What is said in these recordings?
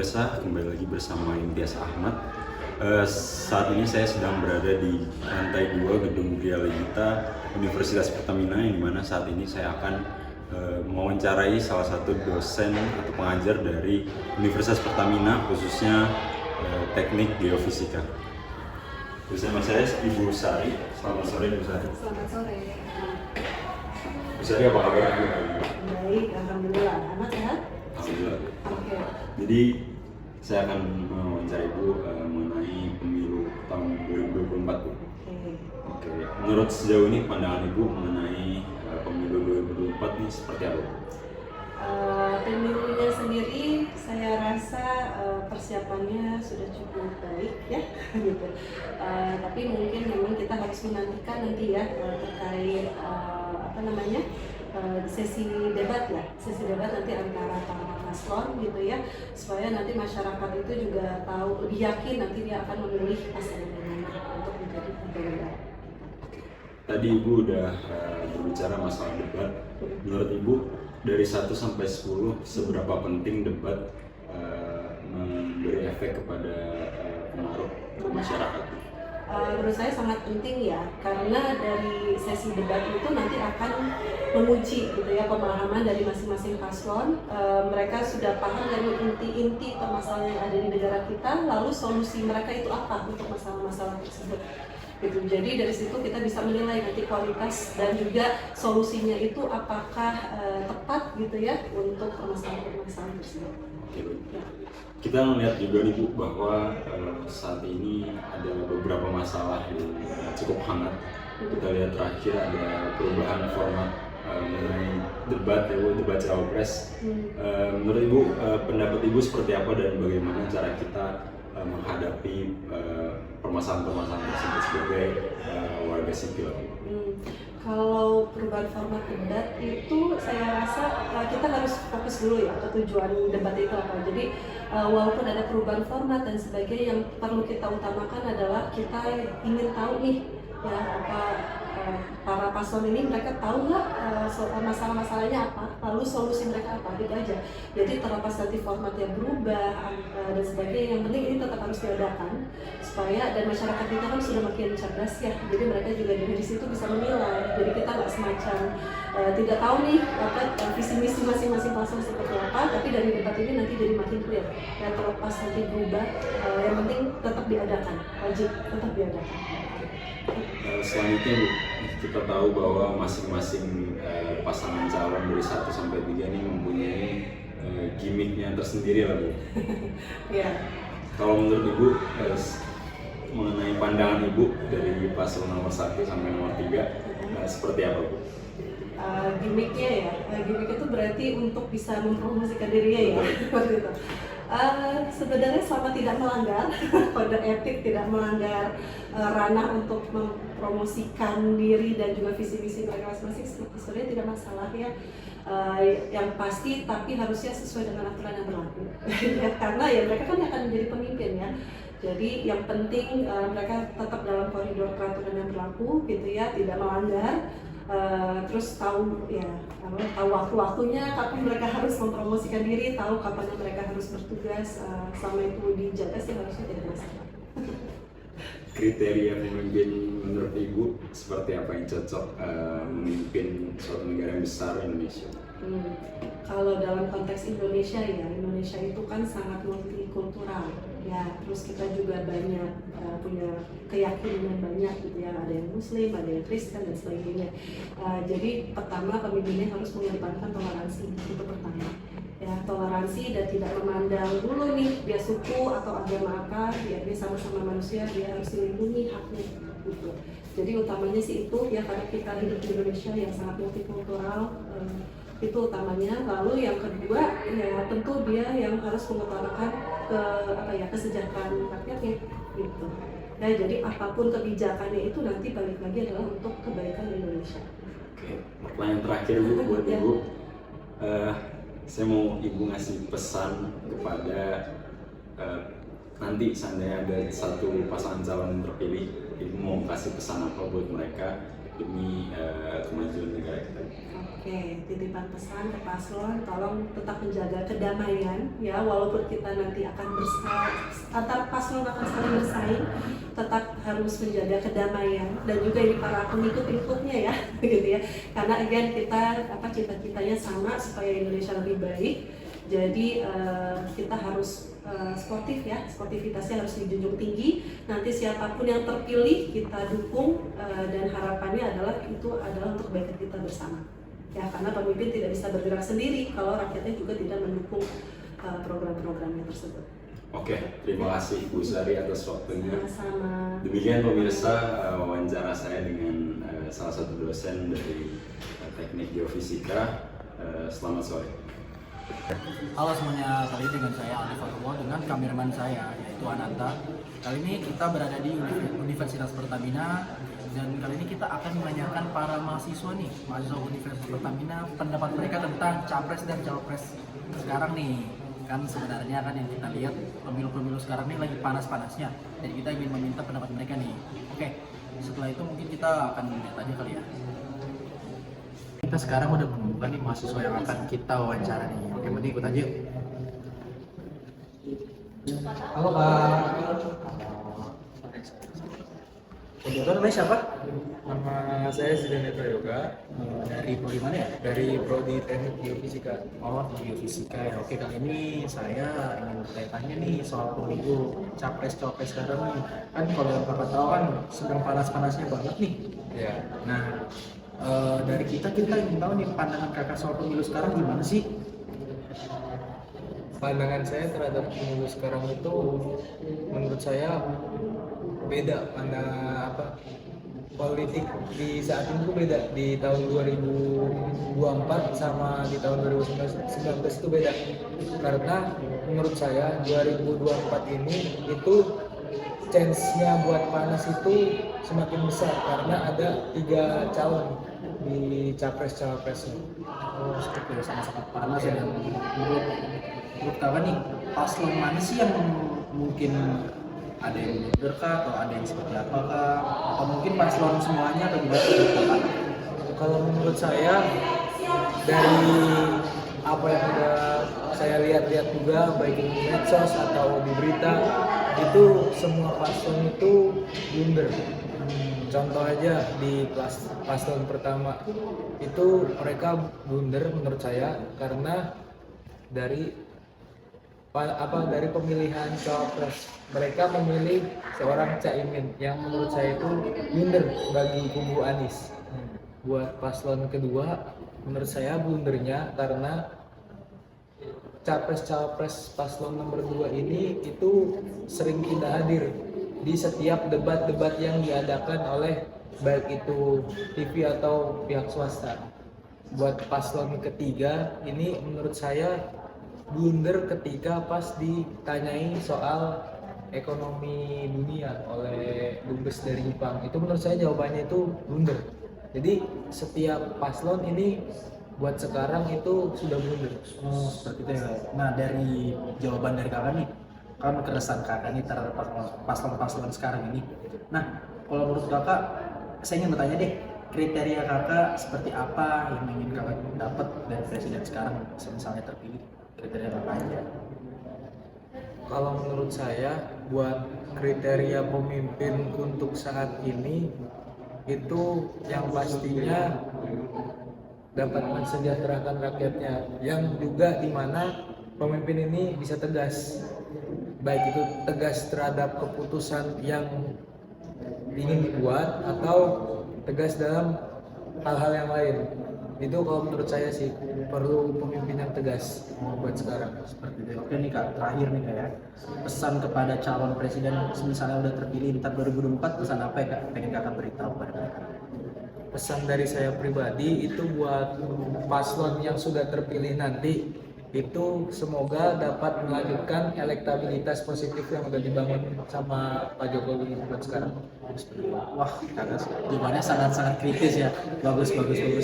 pemirsa, kembali lagi bersama Imtiaz Ahmad. Saat ini saya sedang berada di lantai 2 Gedung Gria Legita Universitas Pertamina, yang dimana saat ini saya akan mewawancarai salah satu dosen atau pengajar dari Universitas Pertamina, khususnya teknik geofisika. Bersama saya Ibu Sari. Selamat sore Ibu Sari. Selamat sore. Ibu Sari, apa kabar Ibu? Baik, alhamdulillah. Anak sehat? Alhamdulillah. Oke. Jadi saya akan mewawancara Ibu mengenai pemilu tahun 2024 Bu. Oke. Menurut sejauh ini pandangan Ibu mengenai pemilu 2024 ini seperti apa Bu? Pemilunya sendiri saya rasa persiapannya sudah cukup baik ya gitu. Tapi mungkin memang kita harus menantikan nanti ya terkait sesi debat nanti antara para paslon gitu ya, supaya nanti masyarakat itu juga tahu, lebih yakin nanti dia akan memilih pasangan yang mana untuk menjadi pemimpin. Tadi Ibu udah berbicara masalah debat. Menurut Ibu dari 1 sampai 10 seberapa penting debat memberi efek kepada pengaruh ke masyarakat? Menurut saya sangat penting ya, karena dari sesi debat itu nanti akan menguji gitu ya pemahaman dari masing-masing paslon. Mereka sudah paham dari inti-inti permasalahan yang ada di negara kita, lalu solusi mereka itu apa untuk masalah-masalah tersebut gitu. Jadi dari situ kita bisa menilai nanti kualitas dan juga solusinya itu apakah tepat gitu ya untuk permasalahan-permasalahan tersebut. Ya. Kita melihat juga nih Bu bahwa saat ini ada beberapa masalah yang cukup hangat. Kita lihat terakhir ada perubahan format mengenai debat ya Bu, debat cawapres. Menurut Ibu, pendapat Ibu seperti apa dan bagaimana cara kita menghadapi permasalahan-permasalahan tersebut sebagai warga sipil? Kalau perubahan format debat itu saya rasa kita harus fokus dulu ya ke tujuan debat itu apa. Jadi walaupun ada perubahan format dan sebagainya, yang perlu kita utamakan adalah kita ingin tahu nih ya para paslon ini mereka tahu nggak masalah-masalahnya apa, lalu solusi mereka apa, gitu aja. Jadi terlepas nanti formatnya berubah dan sebagainya, yang penting ini tetap harus diadakan supaya, dan masyarakat kita kan sudah makin cerdas ya, jadi mereka juga dari situ bisa menilai. Jadi kita nggak semacam tidak tahu nih visi misi masing-masing paslon seperti apa, tapi dari debat ini nanti jadi makin clear. Dan terlepas nanti berubah, yang penting tetap diadakan, wajib tetap diadakan. Selanjutnya Bu, kita tahu bahwa masing-masing pasangan calon dari 1 sampai 3 ini mempunyai gimmicknya tersendiri lah Bu. Ya. Kalau menurut Ibu, mengenai pandangan Ibu dari paslon nomor 1 sampai nomor 3, seperti apa Bu? Gimmicknya ya, gimmick itu berarti untuk bisa mempromosikan dirinya ya, seperti itu. Sebenarnya selama tidak melanggar kode etik, tidak melanggar ranah untuk mempromosikan diri dan juga visi misi mereka masing-masing, sebenarnya tidak masalah ya. Yang pasti tapi harusnya sesuai dengan aturan yang berlaku ya, karena ya mereka kan akan menjadi pemimpin ya. Jadi yang penting mereka tetap dalam koridor peraturan yang berlaku gitu ya, tidak melanggar. Terus tahu waktu-waktunya kapan mereka harus mempromosikan diri, tahu kapan mereka harus bertugas, selama itu dijaga sih harusnya tidak masalah. Kriteria pemimpin menurut Ibu seperti apa yang cocok memimpin suatu negara yang besar, Indonesia? Kalau dalam konteks Indonesia ya, Indonesia itu kan sangat multikultural ya, terus kita juga banyak punya keyakinan banyak gitu ya, ada yang Muslim, ada yang Kristen dan sebagainya. Jadi pertama pemimpinnya harus mengedepankan toleransi, itu pertama ya, toleransi dan tidak memandang dulu nih dia suku atau agama apa, dia sama-sama manusia, dia harus dilindungi haknya gitu. Jadi utamanya sih itu ya, karena kita hidup di Indonesia yang sangat multikultural, itu utamanya. Lalu yang kedua ya tentu dia yang harus mengutamakan kesejahteraan rakyatnya gitu. Nah, jadi apapun kebijakannya itu nanti balik lagi adalah untuk kebaikan Indonesia. Oke, pertanyaan terakhir Bu buat Ibu. Saya mau Ibu ngasih pesan kepada nanti seandainya ada satu pasangan calon yang terpilih, Ibu mau kasih pesan apa buat mereka demi kemajuan negara kita. Oke, titipan pesan ke paslon, tolong tetap menjaga kedamaian ya, walaupun kita nanti akan antar paslon akan saling bersaing, tetap harus menjaga kedamaian dan juga ini para pengikut-pengikutnya ya, gitu ya. Karena again kita cita-citanya sama supaya Indonesia lebih baik. Jadi kita harus sportif ya, sportivitasnya harus dijunjung tinggi. Nanti siapapun yang terpilih kita dukung dan harapannya adalah itu adalah untuk kebaikan kita bersama. Ya, karena pemimpin tidak bisa bergerak sendiri kalau rakyatnya juga tidak mendukung program-programnya tersebut. Oke, terima kasih Bu Sari atas waktunya. Sama-sama. Demikian pemirsa wawancara saya dengan salah satu dosen dari Teknik Geofisika. Selamat sore. Halo semuanya, kali ini dengan saya Alif Fatomo dengan kameraman saya yaitu Ananta. Kali ini kita berada di Universitas Pertamina dan kali ini kita akan menanyakan para mahasiswa Universitas Pertamina pendapat mereka tentang capres dan cawapres sekarang nih. Kan sebenarnya kan yang kita lihat pemilu-pemilu sekarang ini lagi panas-panasnya dan kita ingin meminta pendapat mereka nih. Oke, setelah itu mungkin kita akan lihat aja kali ya. Kita sekarang udah menemukan nih mahasiswa yang akan kita wawancara nih. Oke, berarti ikut aja yuk. Halo Pak. Untuk namanya siapa? Nama saya Zidane Prayoga, Dari prodi mana ya? dari Prodi Teknik Geofisika. Oh, geofisika ya. Oke, kali ini saya ingin bertanya nih soal pemilu capres-cawapres sekarang nih. Kan kalau yang kakak tahu kan sedang panas-panasnya banget nih. Ya, Nah, dari kita ingin tahu nih pandangan kakak soal pemilu sekarang gimana sih? pandangan saya terhadap pemilu sekarang itu, menurut saya beda politik di saat ini tuh beda. Di tahun 2024 sama di tahun 2019 itu beda. Karena menurut saya 2024 ini itu chance-nya buat panas itu semakin besar karena ada 3 calon di capres-cawapresnya. Oh, seperti itu sangat-sangat panas ya. Dan menurut kakak nih, paslon mana sih yang mungkin ada yang mundur kah atau ada yang seperti apa kah? Atau mungkin paslon semuanya atau gimana menurut kakak? Kalau menurut saya, dari apa yang udah saya lihat-lihat juga baik di medsos atau di berita, itu semua paslon itu blunder. Contoh aja di paslon pertama itu mereka blunder menurut saya karena dari pemilihan cawapres. Mereka memilih seorang Caimin yang menurut saya itu blunder bagi kubu Anies. Buat paslon kedua, menurut saya blundernya karena capres-cawapres paslon nomor 2 ini itu sering tidak hadir di setiap debat-debat yang diadakan oleh baik itu TV atau pihak swasta. Buat paslon ketiga ini menurut saya blunder ketika pas ditanyai soal ekonomi dunia oleh dubes dari Jepang. Itu menurut saya jawabannya itu blunder. Jadi setiap paslon ini buat sekarang itu sudah blunder. Oh, seperti itu ya. Nah, dari jawaban dari kakak nih, kan keresahan kakak nih terhadap paslon-paslon sekarang ini. Nah, kalau menurut kakak, saya ingin bertanya deh, kriteria kakak seperti apa yang ingin kakak dapat dari presiden sekarang, misalnya terpilih, kriteria kakak aja. Kalau menurut saya, buat kriteria pemimpin untuk saat ini itu yang pastinya dapat mensejahterakan rakyatnya, yang juga dimana pemimpin ini bisa tegas, baik itu tegas terhadap keputusan yang ingin dibuat atau tegas dalam hal-hal yang lain. Itu kalau menurut saya sih perlu pemimpin yang tegas buat sekarang. Seperti itu. Oke nih kak, terakhir nih kak ya, pesan kepada calon presiden misalnya udah terpilih di tahun 2024, pesan apa ya kak pengen kakak beritahu pada mereka? Pesan dari saya pribadi itu buat paslon yang sudah terpilih nanti, itu semoga dapat melanjutkan elektabilitas positif yang udah dibangun sama Pak Jokowi buat sekarang. Wah, kakak jawabannya sangat-sangat kritis ya. Bagus.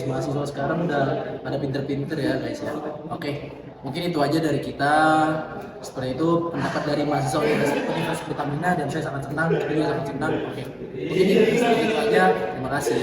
Mahasiswa sekarang udah pada pinter-pinter ya guys ya. Oke, Mungkin itu aja dari kita. Seperti itu pendapat dari mahasiswa Universitas Pertamina dan saya sangat senang, beliau sangat senang. Oke, mungkin itu aja. Terima kasih.